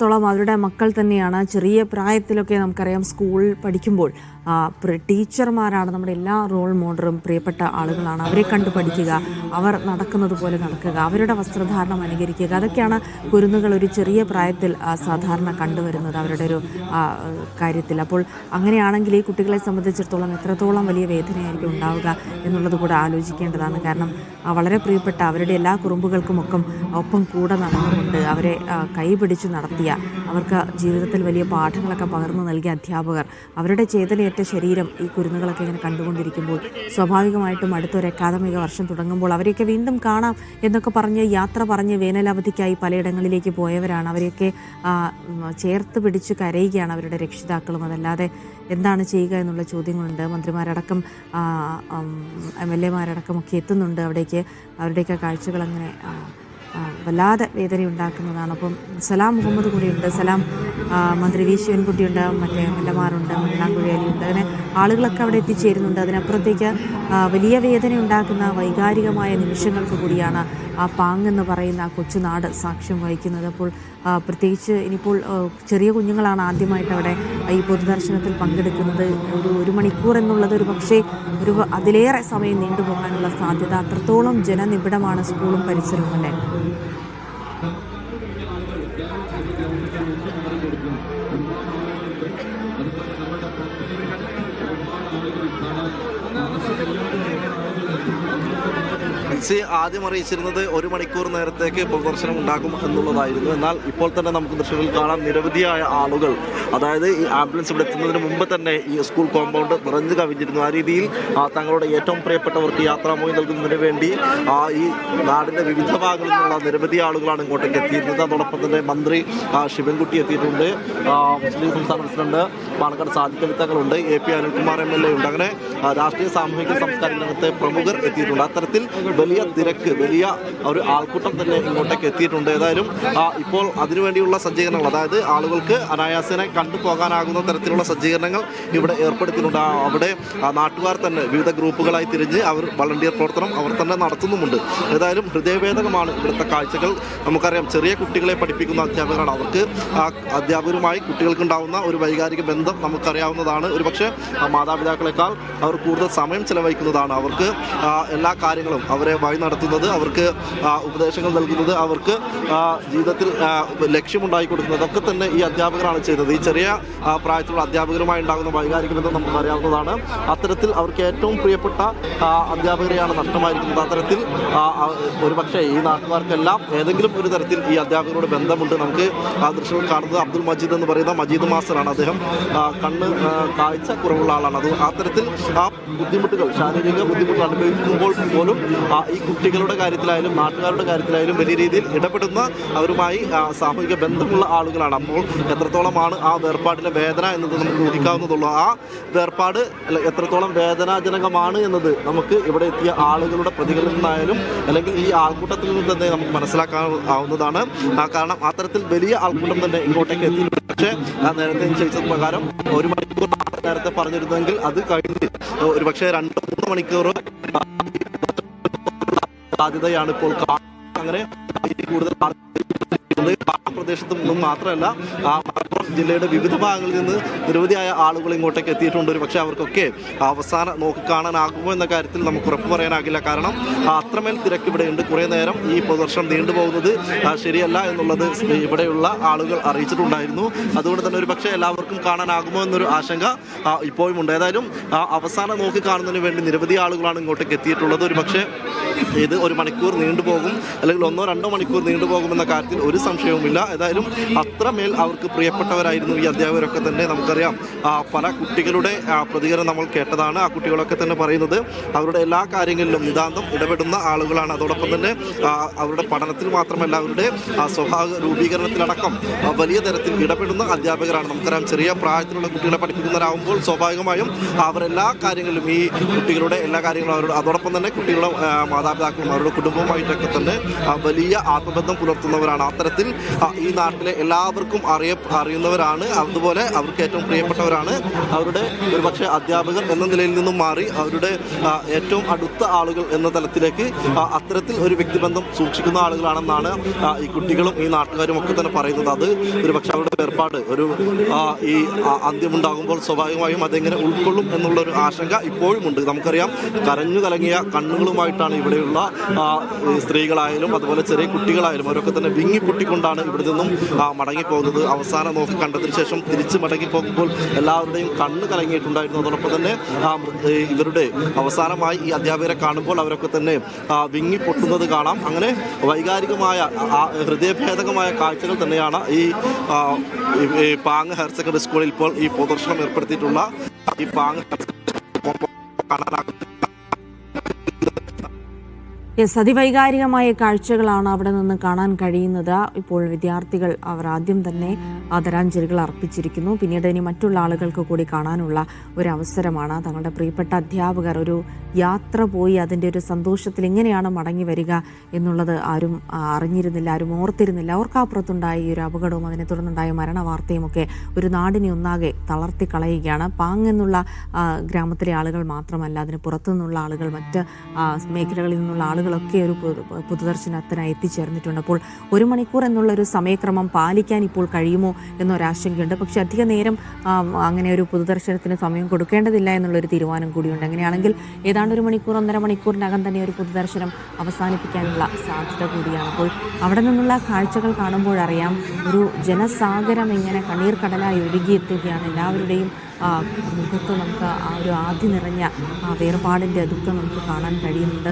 ത്തോളം അവരുടെ മക്കൾ തന്നെയാണ്. ചെറിയ പ്രായത്തിലൊക്കെ നമുക്കറിയാം സ്കൂൾ പഠിക്കുമ്പോൾ ടീച്ചർമാരാണ് നമ്മുടെ എല്ലാ റോൾ മോഡലും. പ്രിയപ്പെട്ട ആളുകളാണ്. അവരെ കണ്ടു പഠിക്കുക, അവർ നടക്കുന്നത് പോലെ നടക്കുക, അവരുടെ വസ്ത്രധാരണം അനുകരിക്കുക. അതൊക്കെയാണ് കുരുന്നുകൾ ഒരു ചെറിയ പ്രായത്തിൽ സാധാരണ കണ്ടുവരുന്നത് അവരുടെ ഒരു കാര്യത്തിൽ. അപ്പോൾ അങ്ങനെയാണെങ്കിൽ ഈ കുട്ടികളെ സംബന്ധിച്ചിടത്തോളം എത്രത്തോളം വലിയ വേദനയായിരിക്കും ഉണ്ടാവുക എന്നുള്ളത് കൂടെ ആലോചിക്കേണ്ടതാണ്. കാരണം വളരെ പ്രിയപ്പെട്ട അവരുടെ എല്ലാ കുറുമ്പുകൾക്കും ഒപ്പം കൂടെ നടന്നുകൊണ്ട് അവരെ കൈപിടിച്ച് നടത്തിയ, അവർക്ക് ജീവിതത്തിൽ വലിയ പാഠങ്ങളൊക്കെ പകർന്നു നൽകിയ അധ്യാപകർ, അവരുടെ ചേതനയേറ്റ ശരീരം ഈ കുരുന്നുകളൊക്കെ ഇങ്ങനെ കണ്ടുകൊണ്ടിരിക്കുമ്പോൾ സ്വാഭാവികമായിട്ടും അടുത്തൊരു അക്കാദമിക വർഷം തുടങ്ങുമ്പോൾ അവരെയൊക്കെ വീണ്ടും കാണാം എന്നൊക്കെ പറഞ്ഞ് യാത്ര പറഞ്ഞ് വേനലവധിക്കായി പലയിടങ്ങളിലേക്ക് പോയവരാണ്. അവരെയൊക്കെ ചേർത്ത് പിടിച്ച് കരയുകയാണ് അവരുടെ രക്ഷിതാക്കളും. അതല്ലാതെ എന്താണ് ചെയ്യുക എന്നുള്ള ചോദ്യങ്ങളുണ്ട്. മന്ത്രിമാരടക്കം MLA മാരടക്കമൊക്കെ എത്തുന്നുണ്ട് അവിടേക്ക്. അവരുടെയൊക്കെ കാഴ്ചകൾ അങ്ങനെ വല്ലാതെ വേദനയുണ്ടാക്കുന്നതാണ്. അപ്പം സലാം മുഹമ്മദ് കൂടിയുണ്ട്. സലാം, മന്ത്രി വി ശിവൻകുട്ടിയുണ്ട്, മറ്റേ MLA-മാരുണ്ട്, മണ്ണാങ്കുഴി അലിയുണ്ട്. അങ്ങനെ ആളുകളൊക്കെ അവിടെ എത്തിച്ചേരുന്നുണ്ട്. അതിനപ്പുറത്തേക്ക് വലിയ വേദന ഉണ്ടാക്കുന്ന വൈകാരികമായ നിമിഷങ്ങൾക്ക് കൂടിയാണ് ആ പാങ്ങെന്ന് പറയുന്ന ആ കൊച്ചുനാട് സാക്ഷ്യം വഹിക്കുന്നത്. അപ്പോൾ പ്രത്യേകിച്ച് ഇനിയിപ്പോൾ ചെറിയ കുഞ്ഞുങ്ങളാണ് ആദ്യമായിട്ട് അവിടെ ഈ പൊതുദർശനത്തിൽ പങ്കെടുക്കുന്നത്. ഒരു മണിക്കൂർ എന്നുള്ളത് ഒരു പക്ഷേ അതിലേറെ സമയം നീണ്ടുപോകാനുള്ള സാധ്യത. അത്രത്തോളം ജനനിബിഡമാണ് സ്കൂളും പരിസരവും അല്ലേ? ആദ്യം അറിയിച്ചിരുന്നത് 1 മണിക്കൂർ നേരത്തേക്ക് പ്രദർശനം ഉണ്ടാകും എന്നുള്ളതായിരുന്നു. എന്നാൽ ഇപ്പോൾ തന്നെ നമുക്ക് ദൃശ്യങ്ങളിൽ കാണാം നിരവധിയായ ആളുകൾ, അതായത് ഈ ആംബുലൻസ് ഇവിടെ എത്തുന്നതിന് മുമ്പ് തന്നെ ഈ സ്കൂൾ കോമ്പൗണ്ട് നിറഞ്ഞു കവിഞ്ഞിരുന്നു. ആ രീതിയിൽ തങ്ങളുടെ ഏറ്റവും പ്രിയപ്പെട്ടവർക്ക് യാത്രാമോഹി നൽകുന്നതിന് വേണ്ടി ഈ നാടിൻ്റെ വിവിധ ഭാഗങ്ങളിൽ നിന്നുള്ള നിരവധി ആളുകളാണ് ഇങ്ങോട്ടേക്ക് എത്തിയിരുന്നത്. അതോടൊപ്പം തന്നെ മന്ത്രി ശിവൻകുട്ടി എത്തിയിട്ടുണ്ട്, മുസ്ലിം സംസ്ഥാന പ്രസിഡന്റ് പാണക്കാട് സാദിഖ് അലി തങ്ങളുണ്ട്, AP അനിൽകുമാർ MLA ഉണ്ട്. അങ്ങനെ രാഷ്ട്രീയ സാമൂഹിക സാംസ്കാരിക രംഗത്തെ പ്രമുഖർ എത്തിയിട്ടുണ്ട്. അത്തരത്തിൽ വലിയ തിരക്ക്, വലിയ ഒരു ആൾക്കൂട്ടം തന്നെ ഇങ്ങോട്ടേക്ക് എത്തിയിട്ടുണ്ട്. ഏതായാലും ഇപ്പോൾ അതിനുവേണ്ടിയുള്ള സജ്ജീകരണങ്ങൾ, അതായത് ആളുകൾക്ക് അനായാസനെ കണ്ടുപോകാനാകുന്ന തരത്തിലുള്ള സജ്ജീകരണങ്ങൾ ഇവിടെ ഏർപ്പെടുത്തിയിട്ടുണ്ട്. അവിടെ നാട്ടുകാർ തന്നെ വിവിധ ഗ്രൂപ്പുകളായി തിരിഞ്ഞ് അവർ വളണ്ടിയർ പ്രവർത്തനം അവർ തന്നെ നടത്തുന്നുമുണ്ട്. ഏതായാലും ഹൃദയഭേദകമാണ് ഇവിടുത്തെ കാഴ്ചകൾ. നമുക്കറിയാം ചെറിയ കുട്ടികളെ പഠിപ്പിക്കുന്ന അധ്യാപകരാണ്. അവർക്ക് അധ്യാപകരുമായി കുട്ടികൾക്കുണ്ടാവുന്ന ഒരു വൈകാരിക ബന്ധം നമുക്കറിയാവുന്നതാണ്. ഒരുപക്ഷെ മാതാപിതാക്കളെക്കാൾ അവർ കൂടുതൽ സമയം ചെലവഴിക്കുന്നതാണ്. അവർക്ക് എല്ലാ കാര്യങ്ങളും അവരെ വഴി നടത്തുന്നത്, അവർക്ക് ഉപദേശങ്ങൾ നൽകുന്നത്, അവർക്ക് ജീവിതത്തിൽ ലക്ഷ്യമുണ്ടാക്കി കൊടുക്കുന്നത് ഒക്കെ തന്നെ ഈ അധ്യാപകരാണ് ചെയ്യുന്നത്. ഈ ചെറിയ പ്രായത്തിലുള്ള അധ്യാപകരുമായി ഉണ്ടാകുന്ന വൈകാരിക ബന്ധം നമുക്ക് അറിയാവുന്നതാണ്. അത്തരത്തിൽ അവർക്ക് ഏറ്റവും പ്രിയപ്പെട്ട അധ്യാപകരെയാണ് നഷ്ടമായിരിക്കുന്നത്. അത്തരത്തിൽ ഒരുപക്ഷെ ഈ നാട്ടുകാർക്കെല്ലാം ഏതെങ്കിലും ഒരു തരത്തിൽ ഈ അധ്യാപകരോട് ബന്ധമുണ്ട്. നമുക്ക് ആ ദൃശ്യങ്ങൾ കാണുന്നത് അബ്ദുൽ മജീദ് എന്ന് പറയുന്ന മജീദ് മാസ്റ്ററാണ്. അദ്ദേഹം കാഴ്ച കുറവുള്ള ആളാണ്. അത് അത്തരത്തിൽ ബുദ്ധിമുട്ടുകൾ, ശാരീരിക ബുദ്ധിമുട്ടുകൾ അനുഭവിക്കുമ്പോൾ പോലും ഈ കുട്ടികളുടെ കാര്യത്തിലായാലും നാട്ടുകാരുടെ കാര്യത്തിലായാലും വലിയ രീതിയിൽ ഇടപെടുന്ന, അവരുമായി സാമൂഹിക ബന്ധമുള്ള ആളുകളാണ്. അപ്പോൾ എത്രത്തോളമാണ് ആ വേർപാടിലെ വേദന എന്നത് നമുക്ക് ഊഹിക്കാവുന്നതുള്ളൂ. ആ വേർപാട് എത്രത്തോളം വേദനാജനകമാണ് എന്നത് നമുക്ക് ഇവിടെ എത്തിയ ആളുകളുടെ പ്രതികരണത്തിൽ നിന്നായാലും അല്ലെങ്കിൽ ഈ ആൾക്കൂട്ടത്തിൽ നിന്ന് തന്നെ നമുക്ക് മനസ്സിലാക്കാവുന്നതാണ്. കാരണം അത്തരത്തിൽ വലിയ ആൾക്കൂട്ടം തന്നെ ഇങ്ങോട്ടേക്ക് എത്തിയിട്ടുണ്ട്. പക്ഷേ നേരത്തെ നിശ്ചയിച്ചത് പ്രകാരം 1 മണിക്കൂർ നേരത്തെ പറഞ്ഞിരുന്നെങ്കിൽ അത് കഴിഞ്ഞ് ഒരുപക്ഷെ 2-3 മണിക്കൂർ സാധ്യതയാണ് ഇപ്പോൾ. അങ്ങനെ കൂടുതൽ പ്രദേശത്ത് നിന്നും മാത്രമല്ല മലപ്പുറം ജില്ലയുടെ വിവിധ ഭാഗങ്ങളിൽ നിന്ന് നിരവധിയായ ആളുകൾ ഇങ്ങോട്ടേക്ക് എത്തിയിട്ടുണ്ട്. ഒരു പക്ഷേ അവർക്കൊക്കെ അവസാനം നോക്കിക്കാണാനാകുമോ എന്ന കാര്യത്തിൽ നമുക്ക് ഉറപ്പ് പറയാനാകില്ല. കാരണം അത്രമേൽ തിരക്ക് ഇവിടെയുണ്ട്. കുറേ നേരം ഈ പ്രദർശനം നീണ്ടുപോകുന്നത് ശരിയല്ല എന്നുള്ളത് ഇവിടെയുള്ള ആളുകൾ അറിയിച്ചിട്ടുണ്ടായിരുന്നു. അതുകൊണ്ട് തന്നെ ഒരു പക്ഷേ എല്ലാവർക്കും കാണാനാകുമോ എന്നൊരു ആശങ്ക ഇപ്പോഴും ഉണ്ട്. ഏതായാലും അവസാനം നോക്കി കാണുന്നതിന് വേണ്ടി നിരവധി ആളുകളാണ് ഇങ്ങോട്ടേക്ക് എത്തിയിട്ടുള്ളത്. ഒരു പക്ഷേ ഇത് 1 മണിക്കൂർ നീണ്ടുപോകും, അല്ലെങ്കിൽ 1-2 മണിക്കൂർ നീണ്ടുപോകുമെന്ന കാര്യത്തിൽ ഒരു സംശയവുമില്ല. ഏതായാലും അത്രമേൽ അവർക്ക് പ്രിയപ്പെട്ടവരായിരുന്നു ഈ അധ്യാപകരൊക്കെ തന്നെ. നമുക്കറിയാം പല കുട്ടികളുടെ പ്രതികരണം നമ്മൾ കേട്ടതാണ്. ആ കുട്ടികളൊക്കെ തന്നെ പറയുന്നത് അവരുടെ എല്ലാ കാര്യങ്ങളിലും നിതാന്തം ഇടപെടുന്ന ആളുകളാണ്. അതോടൊപ്പം തന്നെ അവരുടെ പഠനത്തിൽ മാത്രമല്ല അവരുടെ സ്വഭാവ രൂപീകരണത്തിലടക്കം വലിയ തരത്തിൽ ഇടപെടുന്ന അധ്യാപകരാണ്. നമുക്കറിയാം ചെറിയ പ്രായത്തിലുള്ള കുട്ടികളെ പഠിപ്പിക്കുന്നവരാകുമ്പോൾ സ്വാഭാവികമായും അവരെല്ലാ കാര്യങ്ങളിലും ഈ കുട്ടികളുടെ എല്ലാ കാര്യങ്ങളും അവരുടെ, അതോടൊപ്പം തന്നെ കുട്ടികളുടെ മാതാപിതാക്കളും അവരുടെ കുടുംബവുമായിട്ടൊക്കെ തന്നെ വലിയ ആത്മബന്ധം പുലർത്തുന്നവരാണ്. അത്തരത്തിൽ ഈ നാട്ടിലെ എല്ലാവർക്കും അറിയുന്ന അറിയുന്നവരാണ്. അതുപോലെ അവർക്ക് ഏറ്റവും പ്രിയപ്പെട്ടവരാണ്. അവരുടെ ഒരുപക്ഷെ അധ്യാപകർ എന്ന നിലയിൽ നിന്നും മാറി അവരുടെ ഏറ്റവും അടുത്ത ആളുകൾ എന്ന തലത്തിലേക്ക് അത്തരത്തിൽ ഒരു വ്യക്തിബന്ധം സൂക്ഷിക്കുന്ന ആളുകളാണെന്നാണ് ഈ കുട്ടികളും ഈ നാട്ടുകാരും ഒക്കെ തന്നെ പറയുന്നത്. അത് ഒരുപക്ഷെ അവരുടെ ഏർപ്പാട് ഒരു ഈ അന്ത്യമുണ്ടാകുമ്പോൾ സ്വാഭാവികമായും അതെങ്ങനെ ഉൾക്കൊള്ളും എന്നുള്ളൊരു ആശങ്ക ഇപ്പോഴുമുണ്ട്. നമുക്കറിയാം, കരഞ്ഞു കലങ്ങിയ കണ്ണുകളുമായിട്ടാണ് ഇവിടെയുള്ള സ്ത്രീകളായാലും അതുപോലെ ചെറിയ കുട്ടികളായാലും അവരൊക്കെ തന്നെ വിങ്ങിപ്പൊട്ടിക്കൊണ്ടാണ് ഇവിടെ നിന്നും മടങ്ങിപ്പോകുന്നത്. അവസാനം നോക്കി കണ്ടതിന് ശേഷം തിരിച്ച് മടങ്ങിപ്പോകുമ്പോൾ എല്ലാവരുടെയും കണ്ണ് കലങ്ങിയിട്ടുണ്ടായിരുന്നു. അതോടൊപ്പം തന്നെ ഇവരുടെ അവസാനമായി ഈ അധ്യാപകരെ കാണുമ്പോൾ അവരൊക്കെ തന്നെ വിങ്ങിപ്പൊട്ടുന്നത് കാണാം. അങ്ങനെ വൈകാരികമായ ഹൃദയഭേദകമായ കാഴ്ചകൾ തന്നെയാണ് ഈ പാങ് ഹയർ സെക്കൻഡറി സ്കൂളിൽ ഇപ്പോൾ ഈ പൊതുദർശനം ഏർപ്പെടുത്തിയിട്ടുള്ള ഈ പാങ് കാണാനാകും. അതിവൈകാരികമായ കാഴ്ചകളാണ് അവിടെ നിന്ന് കാണാൻ കഴിയുന്നത്. ഇപ്പോൾ വിദ്യാർത്ഥികൾ അവർ ആദ്യം തന്നെ ആദരാഞ്ജലികൾ അർപ്പിച്ചിരിക്കുന്നു. പിന്നീട് ഇനി മറ്റുള്ള ആളുകൾക്ക് കൂടി കാണാനുള്ള ഒരു അവസരമാണ്. തങ്ങളുടെ പ്രിയപ്പെട്ട അധ്യാപകർ ഒരു യാത്ര പോയി അതിൻ്റെ ഒരു സന്തോഷത്തിൽ എങ്ങനെയാണ് മടങ്ങി വരിക എന്നുള്ളത് ആരും അറിഞ്ഞിരുന്നില്ല, ആരും ഓർത്തിരുന്നില്ല. അവർക്കപ്പുറത്തുണ്ടായ ഈ ഒരു അപകടവും അതിനെ തുടർന്നുണ്ടായ മരണവാർത്തയും ഒക്കെ ഒരു നാടിനെ ഒന്നാകെ തളർത്തി കളയുകയാണ്. പാങ് എന്നുള്ള ഗ്രാമത്തിലെ ആളുകൾ മാത്രമല്ല, അതിന് പുറത്തുനിന്നുള്ള ആളുകൾ, മറ്റ് മേഖലകളിൽ നിന്നുള്ള ആളുകളൊക്കെ ഒരു പൊതുദർശനത്തിനായി എത്തിച്ചേർന്നിട്ടുണ്ട്. അപ്പോൾ 1 മണിക്കൂർ എന്നുള്ളൊരു സമയക്രമം പാലിക്കാൻ ഇപ്പോൾ കഴിയുമോ എന്നൊരാശങ്കയുണ്ട്. പക്ഷെ അധിക നേരം അങ്ങനെ ഒരു പൊതുദർശനത്തിന് സമയം കൊടുക്കേണ്ടതില്ല എന്നുള്ളൊരു തീരുമാനം കൂടിയുണ്ട്. അങ്ങനെയാണെങ്കിൽ ഏതാണ്ട് 1 മണിക്കൂർ 1.5 മണിക്കൂറിനകം തന്നെ ഒരു പൊതുദർശനം അവസാനിപ്പിക്കാനുള്ള സാധ്യത കൂടിയാണ്. അപ്പോൾ അവിടെ നിന്നുള്ള കാഴ്ചകൾ കാണുമ്പോഴറിയാം, ഒരു ജനസാഗരം ഇങ്ങനെ കണ്ണീർ കടലായി ഒഴുകിയെത്തുകയാണ്. എല്ലാവരുടെയും മുഖത്ത് നമുക്ക് ആ ഒരു ആധി നിറഞ്ഞ വേർപാടിൻ്റെ ദുഃഖം നമുക്ക് കാണാൻ കഴിയുന്നുണ്ട്.